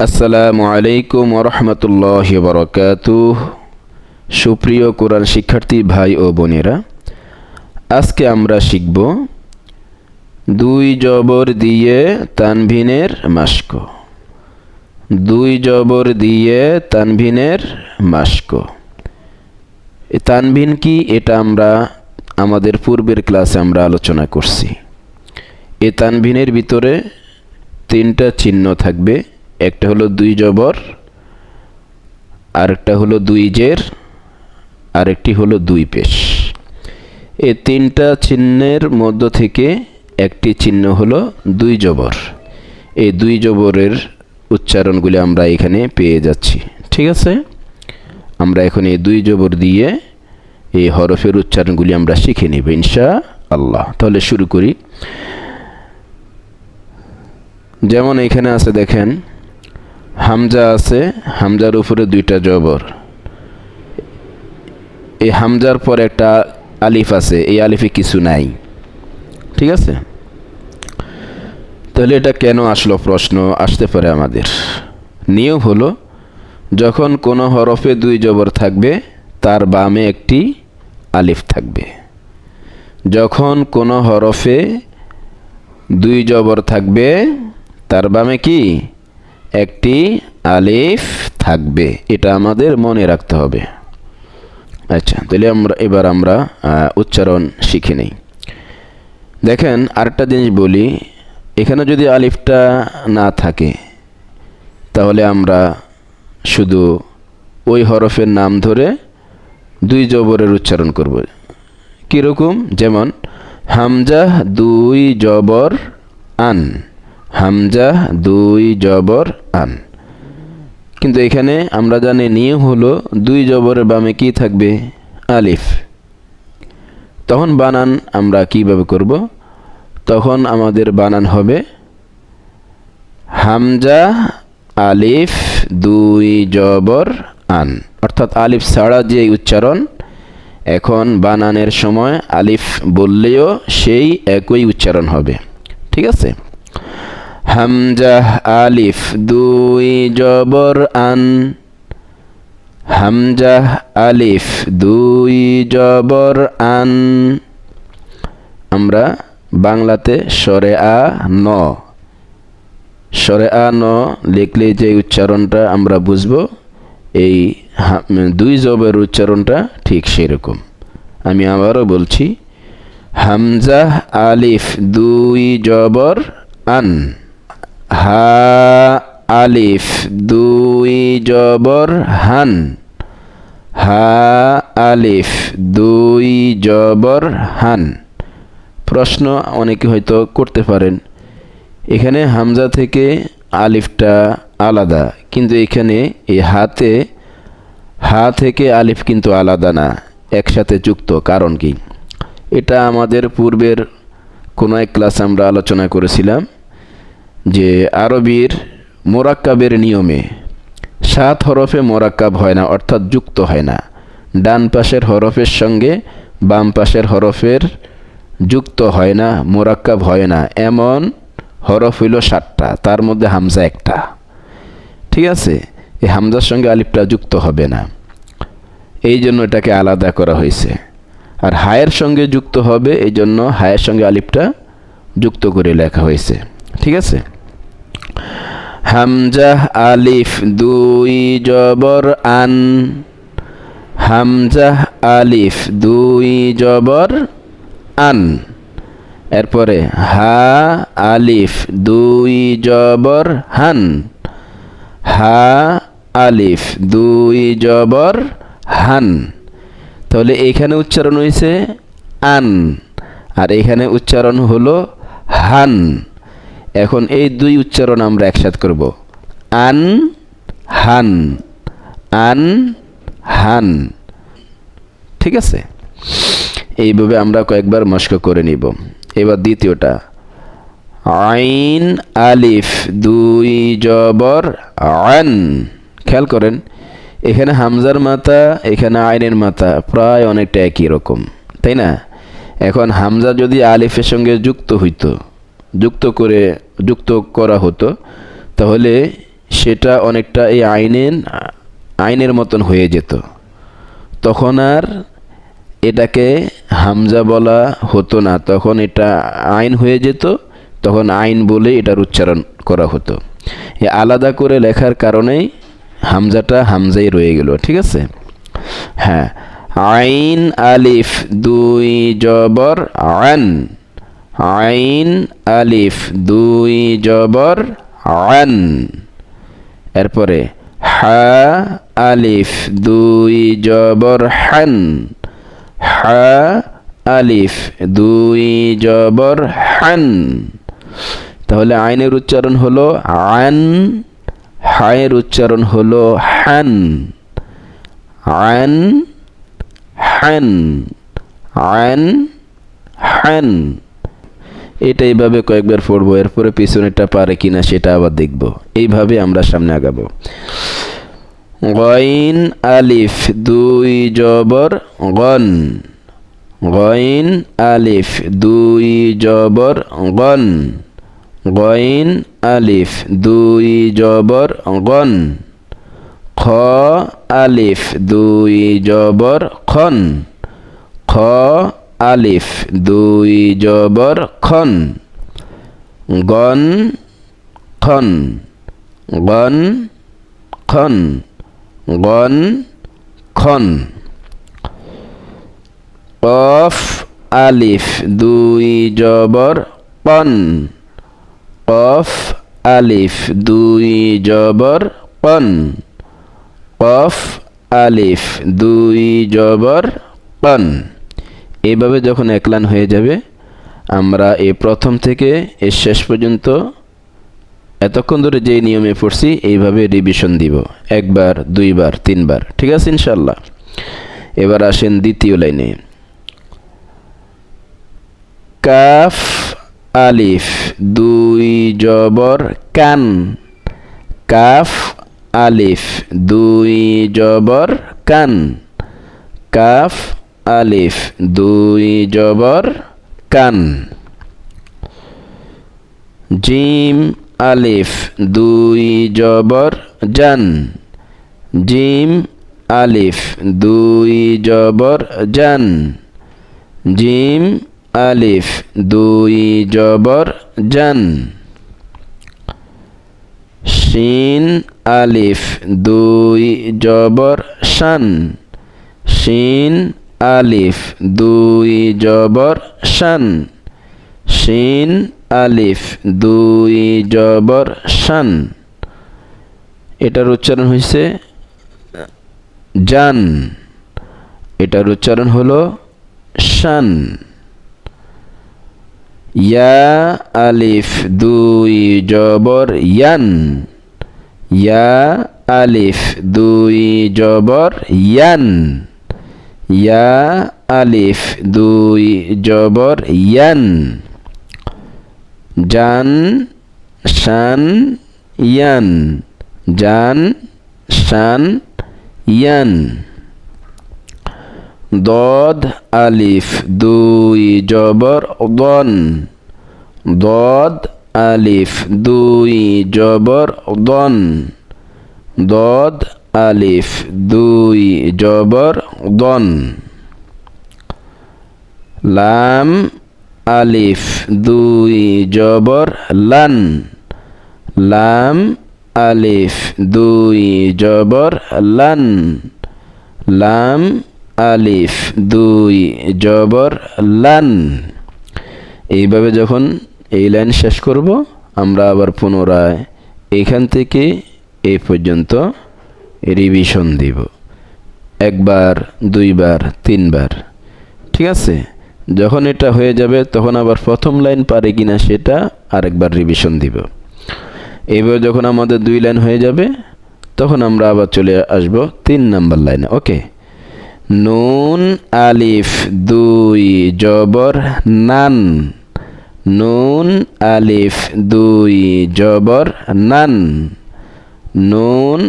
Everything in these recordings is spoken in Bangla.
আসসালামু আলাইকুম ওয়া রাহমাতুল্লাহি ওয়া বারাকাতুহু। সুপ্রিয় কোরআন শিক্ষার্থী ভাই ও বোনেরা, আজকে আমরা শিখব দুই জবর দিয়ে তানভিনের মাস্ক। দুই জবর দিয়ে তানভিনের মাস্ক। এই তানভিন কি, এটা আমরা আমাদের পূর্বের ক্লাসে আমরা আলোচনা করছি। এই তানভিনের ভিতরে তিনটা চিহ্ন থাকবে। একটা হলো দুই জবর, আরেকটা হলো দুই জের, আরেকটি হলো দুই পেশ। এই তিনটা চিহ্নের মধ্য থেকে একটি চিহ্ন হলো দুই জবর। এই দুই জবরের উচ্চারণগুলি আমরা এখানে পেয়ে যাচ্ছি। ঠিক আছে, আমরা এখন এই দুই জবর দিয়ে এই হরফের উচ্চারণগুলি আমরা শিখে নেব ইনশাআল্লাহ। তাহলে শুরু করি। যেমন এখানে আছে, দেখেন হামজা আছে, হামজার উপরে দুইটা জবর। এই হামজার পর একটা আলিফ আছে, এই আলিফে কিছু নাই। ঠিক আছে, তাহলে এটা কেন আসলো প্রশ্ন আসতে পারে আমাদের। নিয়ম হলো, যখন কোনো হরফে দুই জবর থাকবে তার বামে একটি আলিফ থাকবে। যখন কোনো হরফে দুই জবর থাকবে তার বামে কি একটি আলিফ থাকবে। এটা আমাদের মনে রাখতে হবে। আচ্ছা, তাহলে এবার আমরা উচ্চারণ শিখে নেই। দেখেন আরেকটা জিনিস বলি, এখানে যদি আলিফটা না থাকে তাহলে আমরা শুধু ওই হরফের নাম ধরে দুই জবরের উচ্চারণ করব। কীরকম? যেমন হামজা দুই জবর আন, হামজা দুই জবর আন। কিন্তু এখানে আমরা জানি নিয়ম হলো দুই জবরের বামে কি থাকবে? আলিফ। তখন বানান আমরা কিভাবে করব? তখন আমাদের বানান হবে হামজা আলিফ দুই জবর আন, অর্থাৎ আলিফ ছাড়া যে উচ্চারণ, এখন বানানের সময় আলিফ বললেও সেই একই উচ্চারণ হবে। ঠিক আছে, হামজা আলিফ দুই জবর আন, হামজা আলিফ দুই জবর আন। আমরা বাংলাতে সরে আ ন, সরে আ ন লিখলে যে উচ্চারণটা আমরা বুঝবো, এই দুই জবরের উচ্চারণটা ঠিক সেরকম। আমি আবারও বলছি, হামজা আলিফ দুই জবর আন, হা আলিফ দুই জবর হান, হা আলিফ দুই জবর হান। প্রশ্ন অনেকে হয়তো করতে পারেন, এখানে হামজা থেকে আলিফটা আলাদা, কিন্তু এখানে এই হাতে হা থেকে আলিফ কিন্তু আলাদা না, একসাথে যুক্ত। কারণ কি? এটা আমাদের পূর্বের কোনো এক ক্লাস আমরা আলোচনা করেছিলাম যে আরবির মোরাক্কাবের নিয়মে 7 হরফে মোরাক্কাব হয় না, অর্থাৎ যুক্ত হয় না। ডান পাশের হরফের সঙ্গে বাম পাশের হরফের যুক্ত হয় না, মোরাক্কাব হয় না। এমন হরফ হইল 7টা, তার মধ্যে হামজা একটা। ঠিক আছে, এই হামজার সঙ্গে আলিফটা যুক্ত হবে না, এই জন্য এটাকে আলাদা করা হয়েছে। আর হায়ের সঙ্গে যুক্ত হবে, এই জন্য হায়ের সঙ্গে আলিফটা যুক্ত করে লেখা হয়েছে। ঠিক আছে, হামজা আলিফ দুই জবর আন, হামজা আলিফ দুই জবর আন। এরপরে হা আলিফ দুই জবর হান, হা আলিফ দুই জবর হান। তাহলে এখানে উচ্চারণ হয়েছে আন, আর এখানে উচ্চারণ হলো হান। এখন এই দুই উচ্চারণ আমরা একসাথে করব, আন হান, আন হান। ঠিক আছে, এইভাবে আমরা কয়েকবার মস্ক করে নিব। এবার দ্বিতীয়টা, আইন আলিফ দুই জবর আন। খেয়াল করেন, এখানে হামজার মাথা, এখানে আইনের মাথা প্রায় অনেকটা একই রকম, তাই না? এখন হামজা যদি আলিফের সঙ্গে যুক্ত করা হতো, তাহলে সেটা অনেকটা এই আইনের মতন হয়ে যেত। তখন আর এটাকে হামজা বলা হতো না, তখন এটা আইন হয়ে যেত, তখন আইন বলে এটার উচ্চারণ করা হতো। এ আলাদা করে লেখার কারণেই হামজাটা হামজাই রয়ে গেল। ঠিক আছে? হ্যাঁ, আইন আলিফ দুই জবর আন, আইন আলিফ দুই জবর আন। এরপরে হা আলিফ দুই জবর হান, হা আলিফ দুই জবর হান। তাহলে আইনের উচ্চারণ হলো আন, হায়ের উচ্চারণ হলো হান, আন হান, আন হান। এটা এইভাবে কয়েকবার পড়বো, এরপরে পিছনেরটা পারে কিনা সেটা আবার দেখব। এইভাবে আমরা সামনে আগাবো। গইন আলিফ দুই জবর গন, গইন আলিফ দুই জবর গন, গইন আলিফ দুই জবর গন। খ আলিফ দুই জবর খন, খ আলিফ দুই জবর খন। গন খন, গন খন, গন খন। কফ আলিফ দুই জবর কন, কফ আলিফ দুই জবর কন, কফ আলিফ দুই জবর কন। এইভাবে যখন এক লাইন হয়ে যাবে, আমরা এই প্রথম থেকে এই শেষ পর্যন্ত এতক্ষণ ধরে যে নিয়মে পড়ছি এইভাবে রিভিশন দিব, একবার, দুইবার, তিনবার। ঠিক আছে ইনশাল্লাহ? এবার আসেন দ্বিতীয় লাইনে। কাফ আলিফ দুই জবর কান, কাফ আলিফ দুই জবর কান, কাফ আলিফ দুই জবর কান। জিম আলিফ দুই জবর জান, জিম আলিফ দুই জবর জান, জিম আলিফ দুই জবর জান। শিন আলিফ দুই জবর শান, শিন আলিফ দুই জবর শান, শিন আলিফ দুই জবর শান। এটার উচ্চারণ হয়েছে জান, এটার উচ্চারণ হলো শান। ইয়া আলিফ দুই জবর ইয়ান, ইয়া আলিফ দুই জবর ইয়ান, ইয়া আলিফ দুই জবর ইয়ান। জান শান ইয়ান, জান শান ইয়ান। দদ আলিফ দুই জবর দন, দদ আলিফ দুই জবর দন, দদ আলিফ দুই জবর দন। লাম আলিফ দুই জবর লান, লাম আলিফ দুই জবর লান, লাম আলিফ দুই জবর লান। এইভাবে যখন এই লাইন শেষ করব, আমরা আবার পুনরায় এখান থেকে এই পর্যন্ত রিভিশন দিব, একবার, দুইবার, তিনবার। ঠিক আছে? যখন এটা হয়ে যাবে তখন আবার প্রথম লাইন পারে কিনা সেটা আরেকবার রিভিশন দিব। এইভাবে যখন আমাদের দুই লাইন হয়ে যাবে, তখন আমরা আবার চলে আসব 3 নাম্বার লাইনে। ওকে? নুন আলিফ দুই জবর নান, নুন আলিফ দুই জবর নান, নুন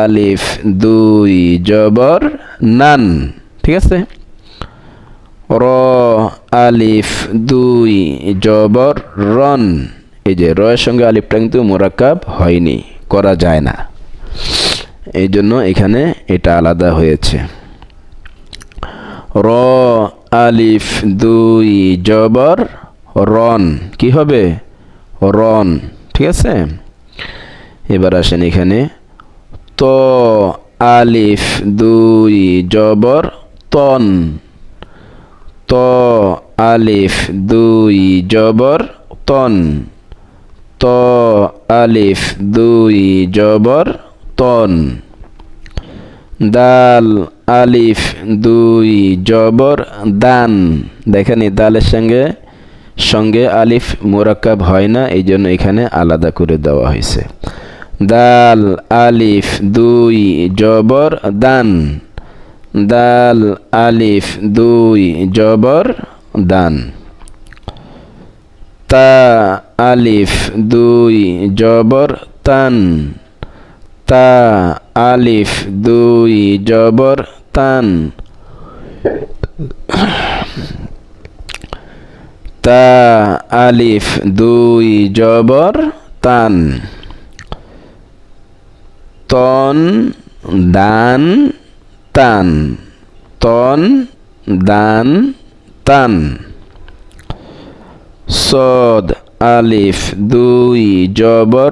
আলিফ দুই জবর নান। ঠিক আছে? র আলিফ দুই জবর রন, এই যে র এর সঙ্গে আলিফটা কিন্তু মোরাক্কাব হয়নি, করা যায় না, এই জন্য এখানে এটা আলাদা হয়েছে। র আলিফ দুই জবর রন, কি হবে? রন, ঠিক আছে। এবার আসেন এখানে ত আলিফ দুই জবর তন, ত আলিফ দুই জবর তন, ত আলিফ দুই জবর তন। দাল আলিফ দুই জবর দান, দেখেন এই দালের সঙ্গে আলিফ মুরাক্কাব হয় না, এই জন্য এখানে আলাদা করে দেওয়া হয়েছে। দাল আলিফ দুই জবর দান, দাল আলিফ দুই জবর দান। তা আলিফ দুই জবর তান, তা আলিফ দুই জবর তান, তা আলিফ দুই জবর তান। তন দান তান, তন দান তান। সদ আলিফ দুই জবর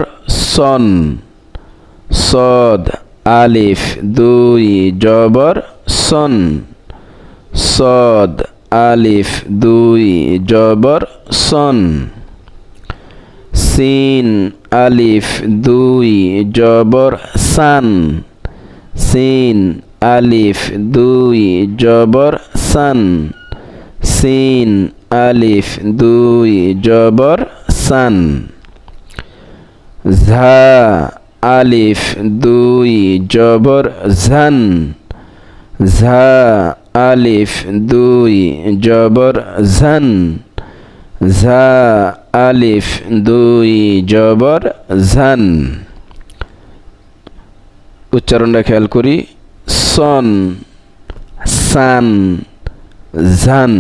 সন, সদ আলিফ দুই জবর সন, সদ আলিফ দুই জবর সন। সিন আলিফ দুই জবর সান, সিন আলিফ দুই জবর সান, সিন আলিফ দুই জবর সান। ঝা আলিফ দুই জবর ঝান, ঝা আলিফ দুই জবর ঝান, ঝা আলিফ দুই জবর ঝান। উচ্চারণটা খেয়াল করি, সন সান ঝান,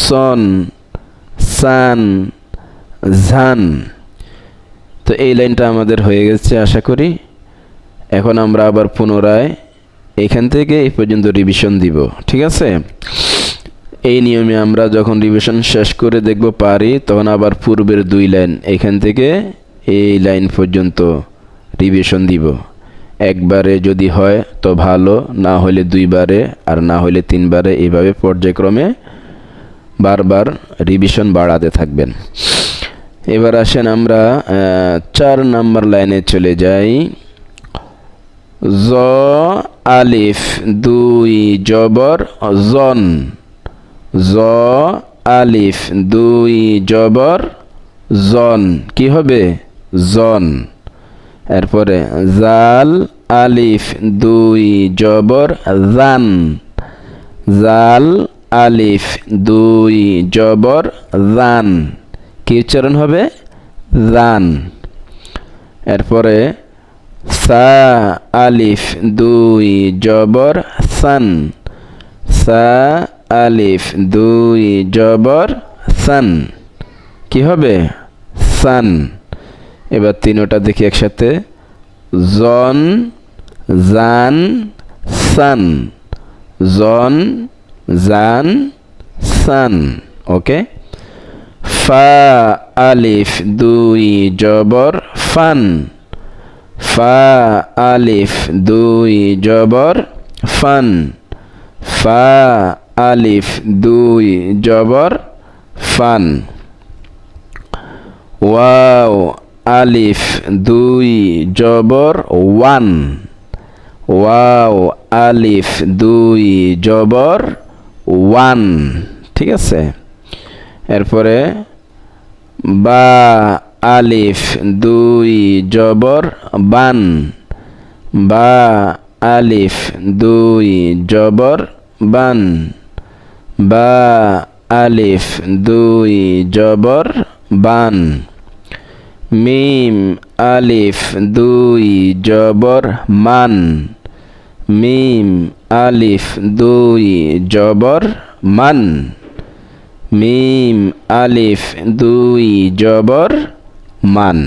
সন সান ঝান। তো এই লাইনটা আমাদের হয়ে গেছে আশা করি। এখন আমরা আবার পুনরায় এখান থেকে এই পর্যন্ত রিভিশন দিব, ঠিক আছে। এই নিয়মে আমরা যখন রিভিশন শেষ করে দেখব পারি, তখন আবার পূর্বের দুই লাইন এখান থেকে এই লাইন পর্যন্ত রিভিশন দিব। একবারে যদি হয় তো ভালো, না হলে দুইবারে, আর না হলে তিনবারে, এইভাবে পর্যায়ক্রমে বারবার রিভিশন বাড়াতে থাকবেন। এবার আসেন আমরা 4 নাম্বার লাইনে চলে যাই। জ আলিফ দুই জবর জন, জ আলিফ দুই জবর জন, কি হবে? জন। এরপরে জাল আলিফ দুই জবর জান, জাল আলিফ দুই জবর জান, কি উচ্চারণ হবে? জান। এরপরে সা আলিফ দুই জবর সান, সা আলিফ দুই জবর সান, কি হবে? সান। এবার তিনোটা দেখি একসাথে, জন জান সান, জন জান সান, ওকে। ফা আলিফ দুই জবর ফান, ফা আলিফ দুই জবর ফান, ফা আলিফ দুই জবর ফান। ওয়াও আলিফ দুই জবর ওয়ান, ওয়াও আলিফ দুই জবর ওয়ান, ঠিক আছে। এরপরে বা আলিফ দুই জবর বান, বা আলিফ দুই জবর বান, বা আলিফ দুই জবর বান। মিম আলিফ দুই জবর মান, মিম আলিফ দুই জবর মান, মিম আলিফ দুই জবর মান।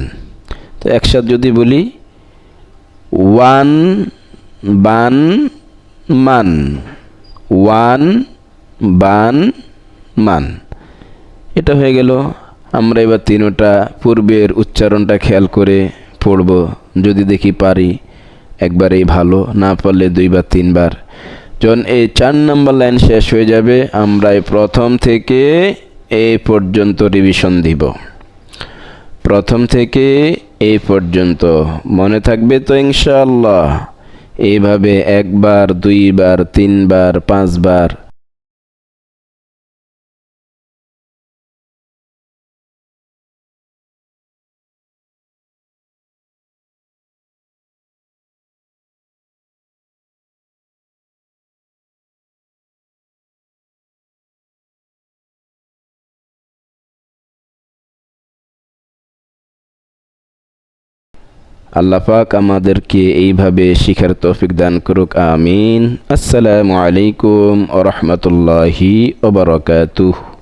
তো তো একসাথে যদি বলি ওয়ান বান মান, ওয়ান বান মান, এটা হয়ে গেল। আমরা এবার তিনটা পূর্বের উচ্চারণটা খেয়াল করে পড়ব, যদি দেখি পারি একবারেই ভালো, না পারলে 2 বা 3 বার। যখন এই 4 নম্বর লাইন শেষ হয়ে যাবে আমরা প্রথম থেকে এই পর্যন্ত রিভিশন দিব, প্রথম থেকে এই পর্যন্ত মনে থাকবে তো ইনশাআল্লাহ। এইভাবে 1 বার 2 বার 3 বার 5 বার আল্লাহ পাক আমাদেরকে এইভাবে শিখার তৌফিক দান করুক, আমিন। আসসালামু আলাইকুম ওয়া রাহমাতুল্লাহি ওয়া বারাকাতুহু।